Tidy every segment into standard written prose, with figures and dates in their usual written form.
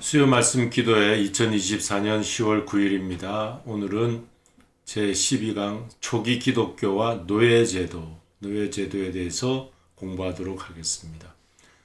수요 말씀 기도회 2024년 10월 9일입니다. 오늘은 제12강 초기 기독교와 노예제도에 대해서 공부하도록 하겠습니다.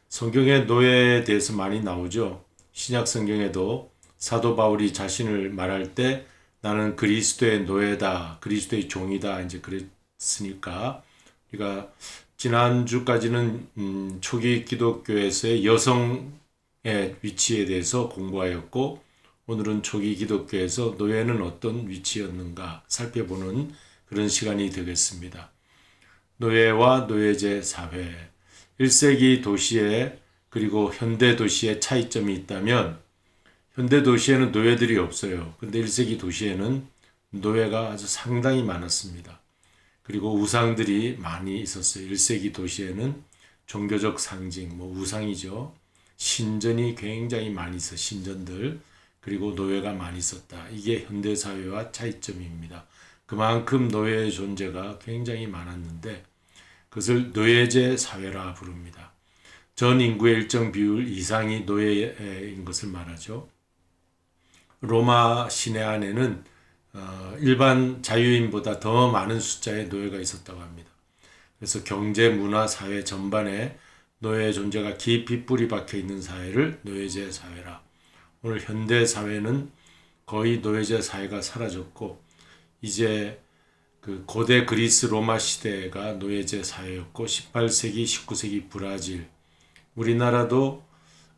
성경에 노예에 대해서 많이 나오죠. 신약 성경에도 사도 바울이 자신을 말할 때 나는 그리스도의 노예다, 그리스도의 종이다 이제 그랬으니까 우리가 지난주까지는 초기 기독교에서의 여성의 위치에 대해서 공부하였고 오늘은 초기 기독교에서 노예는 어떤 위치였는가 살펴보는 그런 시간이 되겠습니다. 노예와 노예제 사회 1세기 도시에 그리고 현대 도시의 차이점이 있다면 현대 도시에는 노예들이 없어요. 근데 1세기 도시에는 노예가 아주 상당히 많았습니다. 그리고 우상들이 많이 있었어요. 1세기 도시에는 종교적 상징, 우상이죠. 신전이 굉장히 많이 있어 신전들. 그리고 노예가 많이 있었다. 이게 현대사회와 차이점입니다. 그만큼 노예의 존재가 굉장히 많았는데 그것을 노예제 사회라 부릅니다. 전 인구의 일정 비율 이상이 노예인 것을 말하죠. 로마 시내 안에는 일반 자유인보다 더 많은 숫자의 노예가 있었다고 합니다. 그래서 경제, 문화, 사회 전반에 노예의 존재가 깊이 뿌리 박혀 있는 사회를 노예제 사회라. 오늘 현대 사회는 거의 노예제 사회가 사라졌고 이제 그 고대 그리스 로마 시대가 노예제 사회였고 18세기, 19세기 브라질, 우리나라도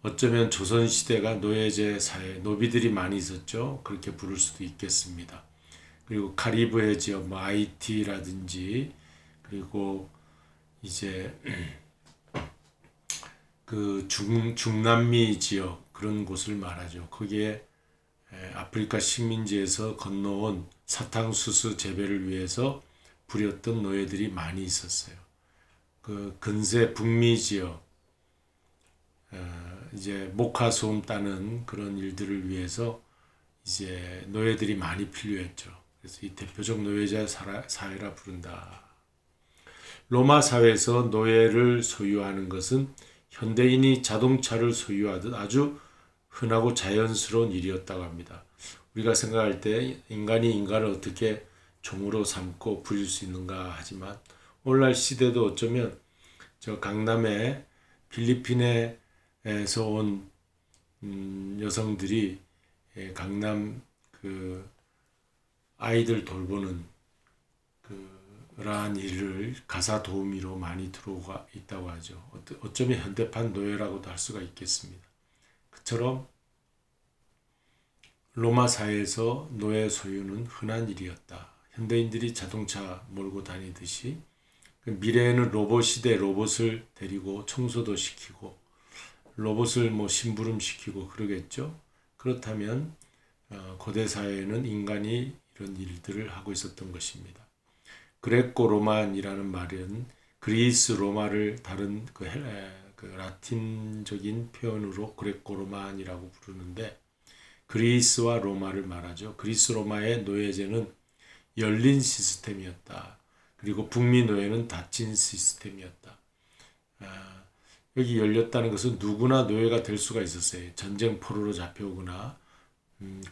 어쩌면 조선시대가 노예제 사회, 노비들이 많이 있었죠. 그렇게 부를 수도 있겠습니다. 그리고 카리브해 지역, 아이티라든지, 그리고 이제 그 중남미 지역, 그런 곳을 말하죠. 거기에 아프리카 식민지에서 건너온 사탕수수 재배를 위해서 부렸던 노예들이 많이 있었어요. 그 근세 북미 지역, 이제 모카솜 따는 그런 일들을 위해서 이제 노예들이 많이 필요했죠. 그래서 이 대표적 노예자 사회라 부른다. 로마 사회에서 노예를 소유하는 것은 현대인이 자동차를 소유하듯 아주 흔하고 자연스러운 일이었다고 합니다. 우리가 생각할 때 인간이 인간을 어떻게 종으로 삼고 부릴 수 있는가 하지만 오늘날 시대도 어쩌면 저 강남에 필리핀에서 온 여성들이 강남 그 아이들 돌보는 그러한 일을 가사 도우미로 많이 들어오고 있다고 하죠. 어쩌면 현대판 노예라고도 할 수가 있겠습니다. 그처럼 로마 사회에서 노예 소유는 흔한 일이었다. 현대인들이 자동차 몰고 다니듯이 미래에는 로봇 시대 로봇을 데리고 청소도 시키고 로봇을 심부름 시키고 그러겠죠. 그렇다면 고대 사회에는 인간이 이런 일들을 하고 있었던 것입니다. 그레코 로만이라는 말은 그리스 로마를 다른 그 라틴적인 표현으로 그레코 로만이라고 부르는데 그리스와 로마를 말하죠. 그리스 로마의 노예제는 열린 시스템이었다. 그리고 북미 노예는 닫힌 시스템이었다. 여기 열렸다는 것은 누구나 노예가 될 수가 있었어요. 전쟁 포로로 잡혀오거나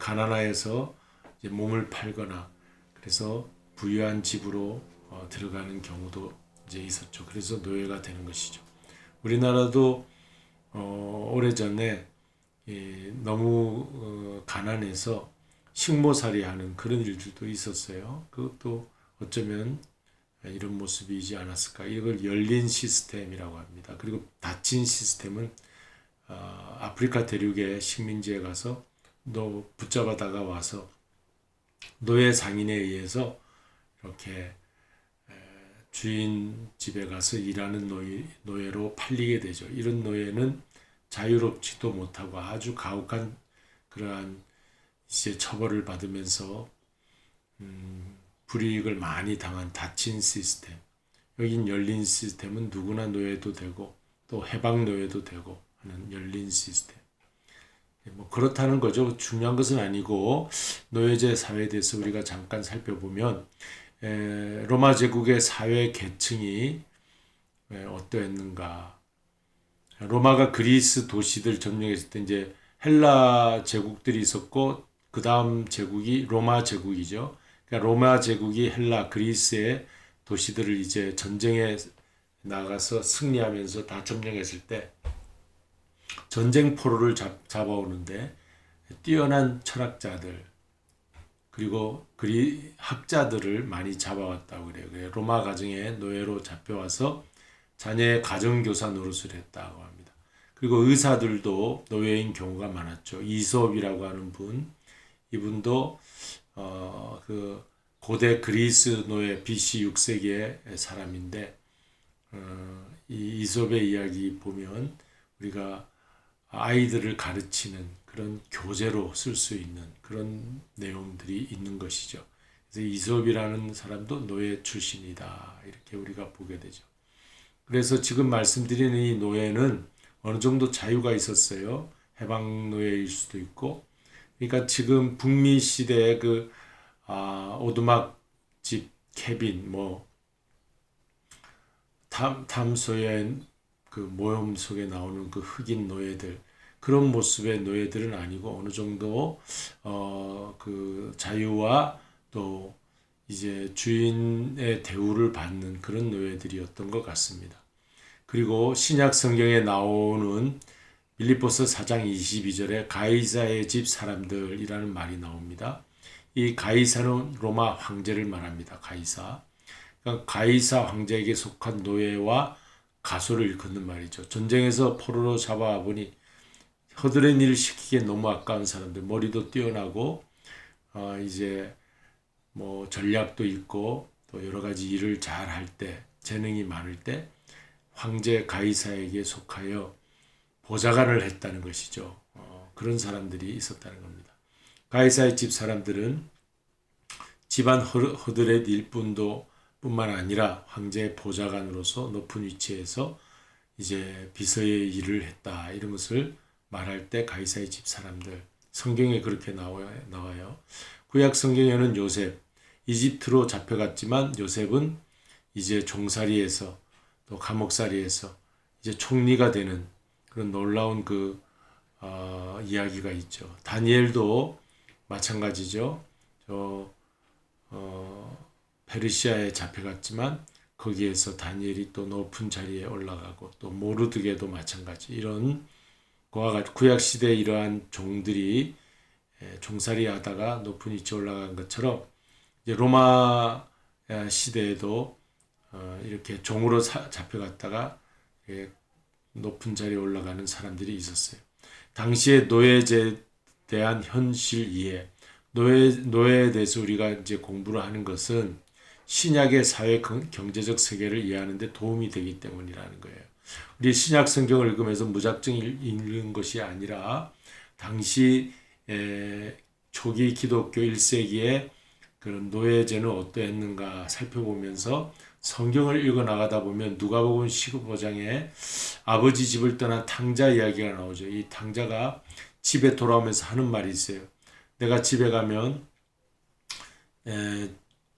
가난해서 이제 몸을 팔거나 그래서 부유한 집으로 들어가는 경우도 이제 있었죠. 그래서 노예가 되는 것이죠. 우리나라도 오래전에 너무 가난해서 식모살이하는 그런 일들도 있었어요. 그것도 어쩌면 이런 모습이지 않았을까. 이걸 열린 시스템이라고 합니다. 그리고 닫힌 시스템은 아프리카 대륙의 식민지에 가서 붙잡아다가 와서 노예 상인에 의해서 이렇게 주인 집에 가서 일하는 노예로 팔리게 되죠. 이런 노예는 자유롭지도 못하고 아주 가혹한 그러한 이제 처벌을 받으면서 불이익을 많이 당한 닫힌 시스템. 여긴 열린 시스템은 누구나 노예도 되고 또 해방 노예도 되고 하는 열린 시스템. 그렇다는 거죠. 중요한 것은 아니고 노예제 사회에 대해서 우리가 잠깐 살펴보면 로마 제국의 사회 계층이 어떠했는가. 로마가 그리스 도시들 점령했을 때 이제 헬라 제국들이 있었고 그 다음 제국이 로마 제국이죠. 그러니까 로마 제국이 헬라 그리스의 도시들을 이제 전쟁에 나가서 승리하면서 다 점령했을 때 전쟁 포로를 잡아오는데 뛰어난 철학자들 그리고 학자들을 많이 잡아왔다고 그래요. 로마 가정에 노예로 잡혀와서 자녀의 가정교사 노릇을 했다고 합니다. 그리고 의사들도 노예인 경우가 많았죠. 이솝이라고 하는 분, 이분도 그 고대 그리스 노예 BC 6세기의 사람인데 이 이솝의 이야기 보면 우리가 아이들을 가르치는 그런 교재로 쓸 수 있는 그런 내용들이 있는 것이죠. 그래서 이솝이라는 사람도 노예 출신이다 이렇게 우리가 보게 되죠. 그래서 지금 말씀드리는 이 노예는 어느 정도 자유가 있었어요. 해방 노예일 수도 있고. 그러니까 지금 북미 시대의 그 오두막 집 케빈 뭐 탐소의 그 모험 속에 나오는 그 흑인 노예들 그런 모습의 노예들은 아니고 어느 정도 그 자유와 또 이제 주인의 대우를 받는 그런 노예들이었던 것 같습니다. 그리고 신약 성경에 나오는 빌립보서 4장 22절에 가이사의 집 사람들이라는 말이 나옵니다. 이 가이사는 로마 황제를 말합니다. 가이사. 그러니까 가이사 황제에게 속한 노예와 가소를 일컫는 말이죠. 전쟁에서 포로로 잡아와 보니 허드렛 일을 시키기에 너무 아까운 사람들, 머리도 뛰어나고 이제 뭐 전략도 있고 또 여러 가지 일을 잘 할 때, 재능이 많을 때 황제 가이사에게 속하여 보좌관을 했다는 것이죠. 그런 사람들이 있었다는 겁니다. 가이사의 집 사람들은 집안 허드렛 일뿐만 아니라 황제의 보좌관으로서 높은 위치에서 이제 비서의 일을 했다 이런 것을 말할 때 가이사의 집 사람들 성경에 그렇게 나와요. 구약 성경에는 요셉 이집트로 잡혀갔지만 요셉은 이제 종살이에서 또 감옥살이에서 이제 총리가 되는 그런 놀라운 그 이야기가 있죠. 다니엘도 마찬가지죠. 페르시아에 잡혀갔지만 거기에서 다니엘이 또 높은 자리에 올라가고 또 모르드게도 마찬가지 이런 구약 시대에 이러한 종들이 종살이 하다가 높은 위치에 올라간 것처럼 이제 로마 시대에도 이렇게 종으로 잡혀갔다가 높은 자리에 올라가는 사람들이 있었어요. 당시에 노예제에 대한 현실 이해, 노예에 대해서 우리가 이제 공부를 하는 것은 신약의 사회 경제적 세계를 이해하는 데 도움이 되기 때문이라는 거예요. 우리 신약 성경을 읽으면서 무작정 읽는 것이 아니라 당시 초기 기독교 1세기에 그런 노예제는 어떠했는가 살펴보면서 성경을 읽어 나가다 보면 누가복음 15장에 아버지 집을 떠난 탕자 이야기가 나오죠. 이 탕자가 집에 돌아오면서 하는 말이 있어요. 내가 집에 가면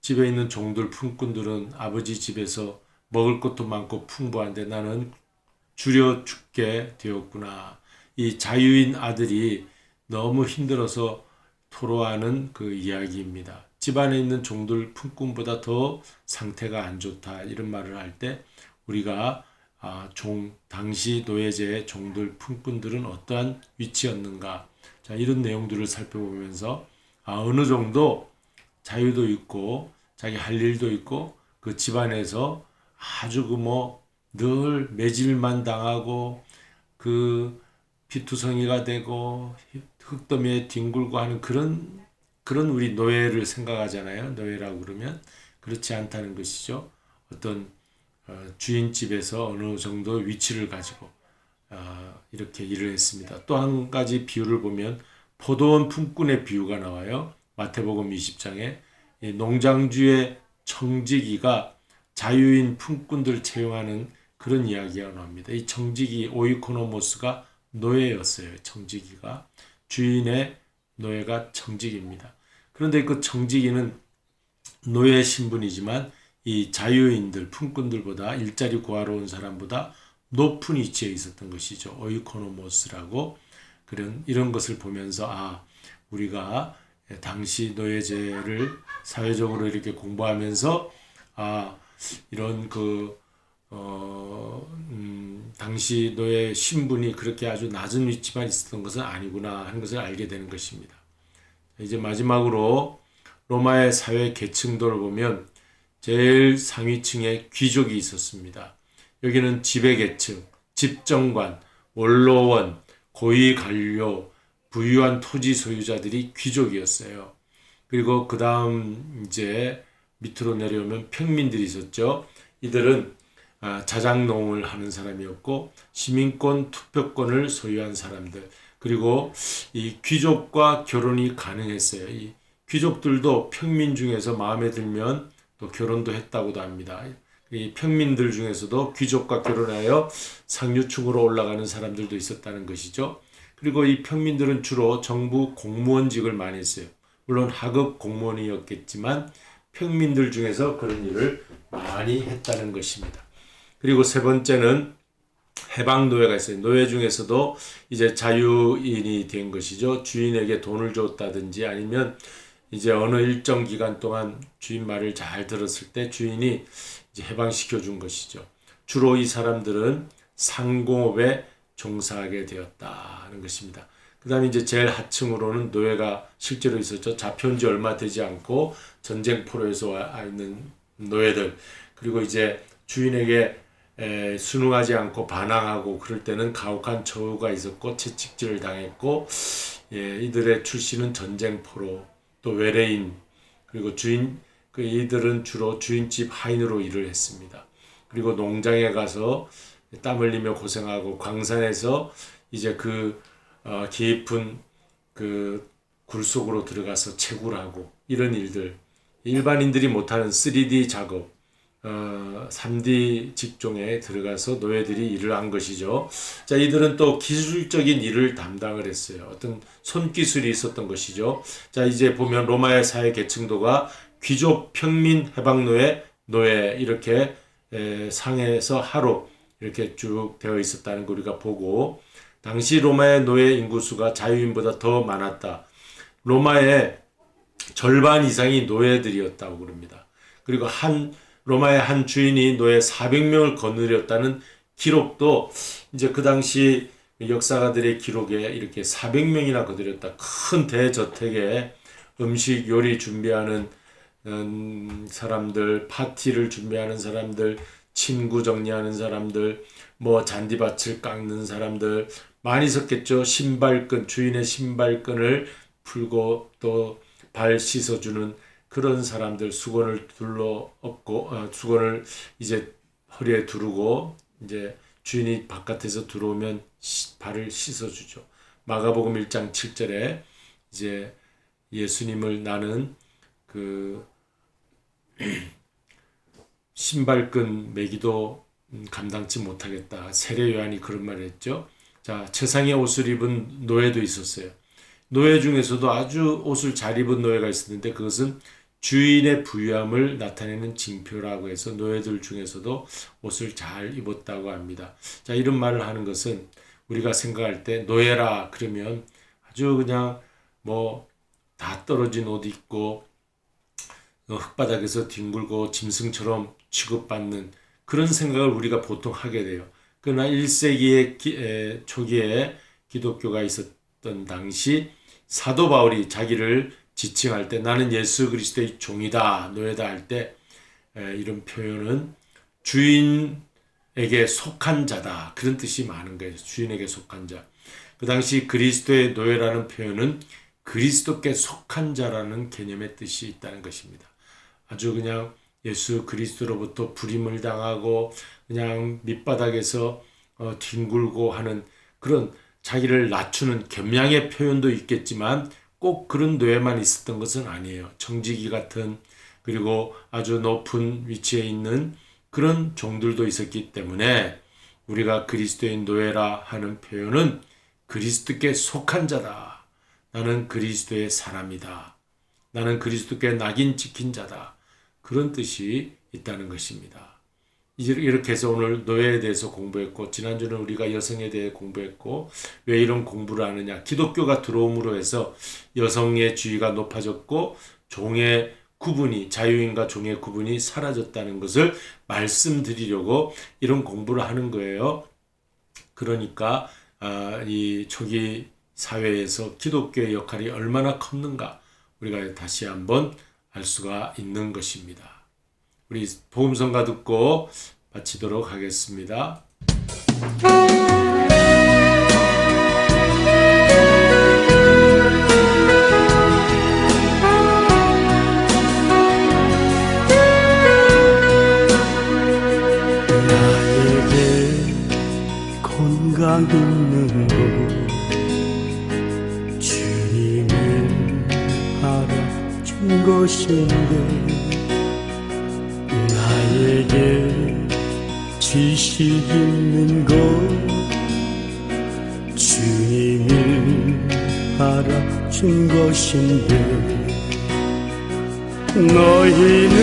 집에 있는 종들 품꾼들은 아버지 집에서 먹을 것도 많고 풍부한데 나는 줄여 죽게 되었구나. 이 자유인 아들이 너무 힘들어서 토로하는 그 이야기입니다. 집안에 있는 종들 품꾼보다 더 상태가 안 좋다 이런 말을 할 때 우리가 당시 노예제의 종들 품꾼들은 어떠한 위치였는가 자 이런 내용들을 살펴보면서 어느 정도 자유도 있고 자기 할 일도 있고 그 집안에서 아주 늘 매질만 당하고 그 피투성이가 되고 흙더미에 뒹굴고 하는 그런 우리 노예를 생각하잖아요. 노예라고 그러면 그렇지 않다는 것이죠. 어떤 주인집에서 어느 정도 위치를 가지고 이렇게 일을 했습니다. 또 한 가지 비유를 보면 포도원 품꾼의 비유가 나와요. 마태복음 20장에 농장주의 청지기가 자유인 품꾼들 채용하는 그런 이야기가 나옵니다. 이 청지기 오이코노모스가 노예였어요. 청지기가 주인의 노예가 청지기입니다. 그런데 그 청지기는 노예 신분이지만 이 자유인들 품꾼들보다 일자리 구하러 온 사람보다 높은 위치에 있었던 것이죠. 오이코노모스라고 이런 것을 보면서 우리가 당시 노예제를 사회적으로 이렇게 공부하면서 이런 당시 노예 신분이 그렇게 아주 낮은 위치만 있었던 것은 아니구나 하는 것을 알게 되는 것입니다. 이제 마지막으로 로마의 사회 계층도를 보면 제일 상위층에 귀족이 있었습니다. 여기는 지배계층, 집정관, 원로원, 고위 관료, 부유한 토지 소유자들이 귀족이었어요. 그리고 그 다음 이제 밑으로 내려오면 평민들이 있었죠. 이들은 자작농을 하는 사람이었고 시민권, 투표권을 소유한 사람들, 그리고 이 귀족과 결혼이 가능했어요. 이 귀족들도 평민 중에서 마음에 들면 또 결혼도 했다고도 합니다. 이 평민들 중에서도 귀족과 결혼하여 상류층으로 올라가는 사람들도 있었다는 것이죠. 그리고 이 평민들은 주로 정부 공무원직을 많이 했어요. 물론 하급 공무원이었겠지만 평민들 중에서 그런 일을 많이 했다는 것입니다. 그리고 세 번째는 해방노예가 있어요. 노예 중에서도 이제 자유인이 된 것이죠. 주인에게 돈을 줬다든지 아니면 이제 어느 일정 기간 동안 주인 말을 잘 들었을 때 주인이 이제 해방시켜 준 것이죠. 주로 이 사람들은 상공업에 종사하게 되었다는 것입니다. 그 다음에 이제 제일 하층으로는 노예가 실제로 있었죠. 잡혀온 지 얼마 되지 않고 전쟁 포로에서 와 있는 노예들. 그리고 이제 주인에게 순응하지 않고 반항하고 그럴 때는 가혹한 처우가 있었고 채찍질을 당했고, 이들의 출신은 전쟁 포로, 또 외래인, 그리고 이들은 주로 주인집 하인으로 일을 했습니다. 그리고 농장에 가서 땀 흘리며 고생하고 광산에서 이제 깊은 굴 속으로 들어가서 채굴하고 이런 일들, 일반인들이 못하는 3D 작업, 3D 직종에 들어가서 노예들이 일을 한 것이죠. 자, 이들은 또 기술적인 일을 담당을 했어요. 어떤 손기술이 있었던 것이죠. 자, 이제 보면 로마의 사회 계층도가 귀족, 평민, 해방노예, 노예 이렇게 상에서 하로 이렇게 쭉 되어 있었다는 거 우리가 보고, 당시 로마의 노예 인구수가 자유인보다 더 많았다. 로마의 절반 이상이 노예들이었다고 그럽니다. 그리고 로마의 한 주인이 노예 400명을 거느렸다는 기록도 이제 그 당시 역사가들의 기록에 이렇게 400명이나 거느렸다. 큰 대저택에 음식 요리 준비하는 사람들, 파티를 준비하는 사람들, 친구 정리하는 사람들, 뭐 잔디밭을 깎는 사람들 많이 있었겠죠. 주인의 신발끈을 풀고 또 발 씻어주는 그런 사람들, 수건을 수건을 이제 허리에 두르고 이제 주인이 바깥에서 들어오면 발을 씻어주죠. 마가복음 1장 7절에 이제 예수님을 나는 신발끈 매기도 감당치 못하겠다. 세례 요한이 그런 말을 했죠. 자, 최상의 옷을 입은 노예도 있었어요. 노예 중에서도 아주 옷을 잘 입은 노예가 있었는데 그것은 주인의 부유함을 나타내는 징표라고 해서 노예들 중에서도 옷을 잘 입었다고 합니다. 자, 이런 말을 하는 것은 우리가 생각할 때 노예라 그러면 아주 그냥 뭐 다 떨어진 옷 입고 흙바닥에서 뒹굴고 짐승처럼 취급받는 그런 생각을 우리가 보통 하게 돼요. 그러나 1세기의 초기에 기독교가 있었던 당시 사도 바울이 자기를 지칭할 때 나는 예수 그리스도의 종이다, 노예다 할 때 이런 표현은 주인에게 속한 자다. 그런 뜻이 많은 거예요. 주인에게 속한 자. 그 당시 그리스도의 노예라는 표현은 그리스도께 속한 자라는 개념의 뜻이 있다는 것입니다. 아주 그냥 예수 그리스도로부터 불임을 당하고 그냥 밑바닥에서 뒹굴고 하는 그런 자기를 낮추는 겸양의 표현도 있겠지만 꼭 그런 노예만 있었던 것은 아니에요. 청지기 같은 그리고 아주 높은 위치에 있는 그런 종들도 있었기 때문에 우리가 그리스도인 노예라 하는 표현은 그리스도께 속한 자다. 나는 그리스도의 사람이다. 나는 그리스도께 낙인 찍힌 자다. 그런 뜻이 있다는 것입니다. 이렇게 해서 오늘 노예에 대해서 공부했고, 지난주는 우리가 여성에 대해 공부했고, 왜 이런 공부를 하느냐. 기독교가 들어옴으로 해서 여성의 지위가 높아졌고 종의 구분이, 자유인과 종의 구분이 사라졌다는 것을 말씀드리려고 이런 공부를 하는 거예요. 그러니까 이 초기 사회에서 기독교의 역할이 얼마나 컸는가 우리가 다시 한번 알 수가 있는 것입니다. 우리 복음성가 듣고 마치도록 하겠습니다. 나에게 건강 있는 것 주님이 알아준 것인데, 나에게 지식 있는 것 주님이 알아준 것인데, 너희는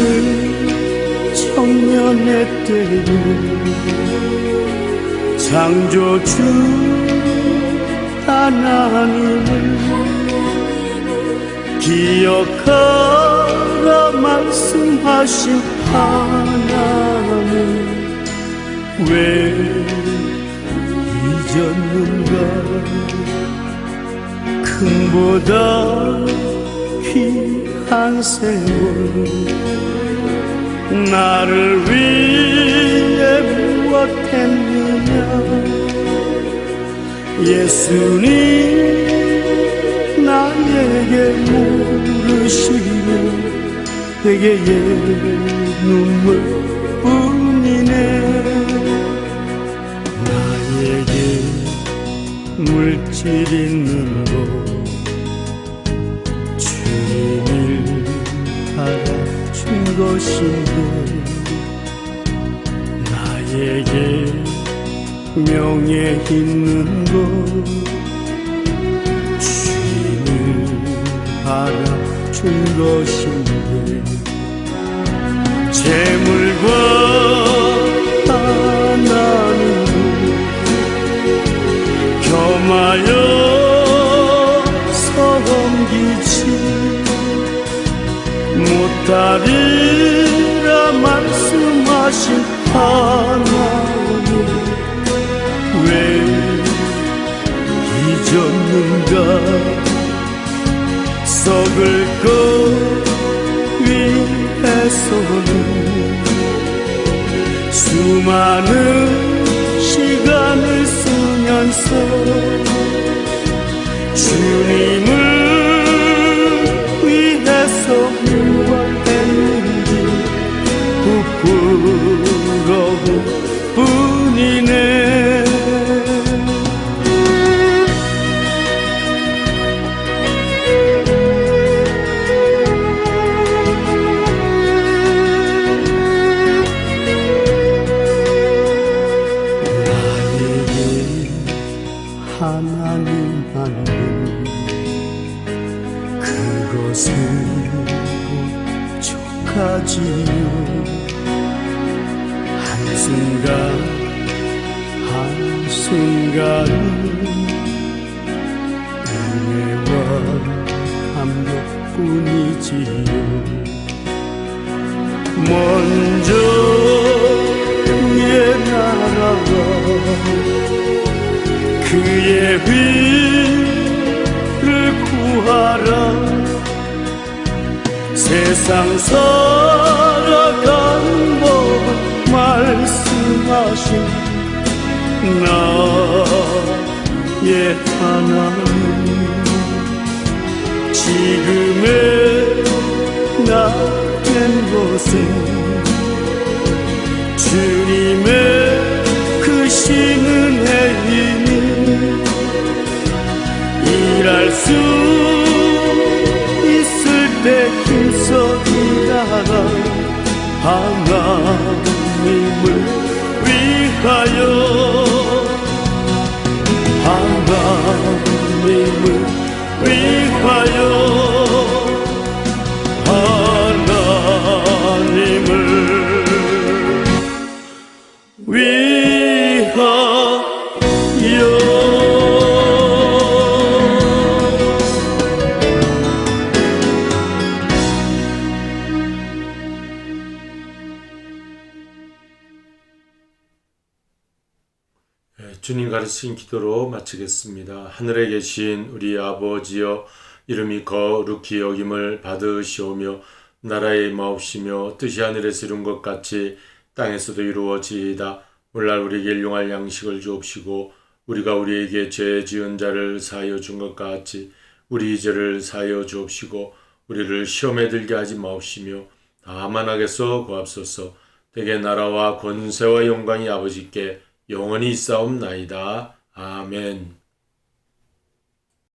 청년의 때에 창조주 하나님을 기억하라 말씀하신 하나님 왜 잊었는가. 금보다 귀한 세월 나를 위해 무엇했느냐. 예수님 나에게 물으시며 내게의 눈물뿐이네. 나에게 물질 있는 것 주님을 알아준 것인데, 나에게 명예 있는 것 주님을 알아준 것인데, 재물과 하나님을 겸하여 섬기지 못하리라 말씀하신 하나님 왜 잊었는가. 썩을 것 위해서는 수많은 시간을 쓰면서 주님을 위해서 무엇했는지 부끄러운 뿐이네. 하나님 안에 그것은 족하지요. 한순간 한순간은 은혜와 감격뿐이지요. 먼저 그의 나라와 그의 위를 구하라. 세상 살아가는 법 말씀하신 나의 하나님, 지금의 나 된 것은 주님의 크신 은혜이니 일할 수 있을 때 힘써 일하라. 하나님을 위하여 하나님을 위하여 하나님을 주님 가르친 기도로 마치겠습니다. 하늘에 계신 우리 아버지여, 이름이 거룩히 여김을 받으시오며 나라의 마옵시며 뜻이 하늘에서 이룬 것 같이 땅에서도 이루어지이다. 오늘날 우리에게 일용할 양식을 주옵시고 우리가 우리에게 죄 지은 자를 사하여 준 것 같이 우리 죄를 사하여 주옵시고 우리를 시험에 들게 하지 마옵시며 다만 악에서 구하옵소서. 대개 나라와 권세와 영광이 아버지께 영원히 있사옵나이다. 아멘.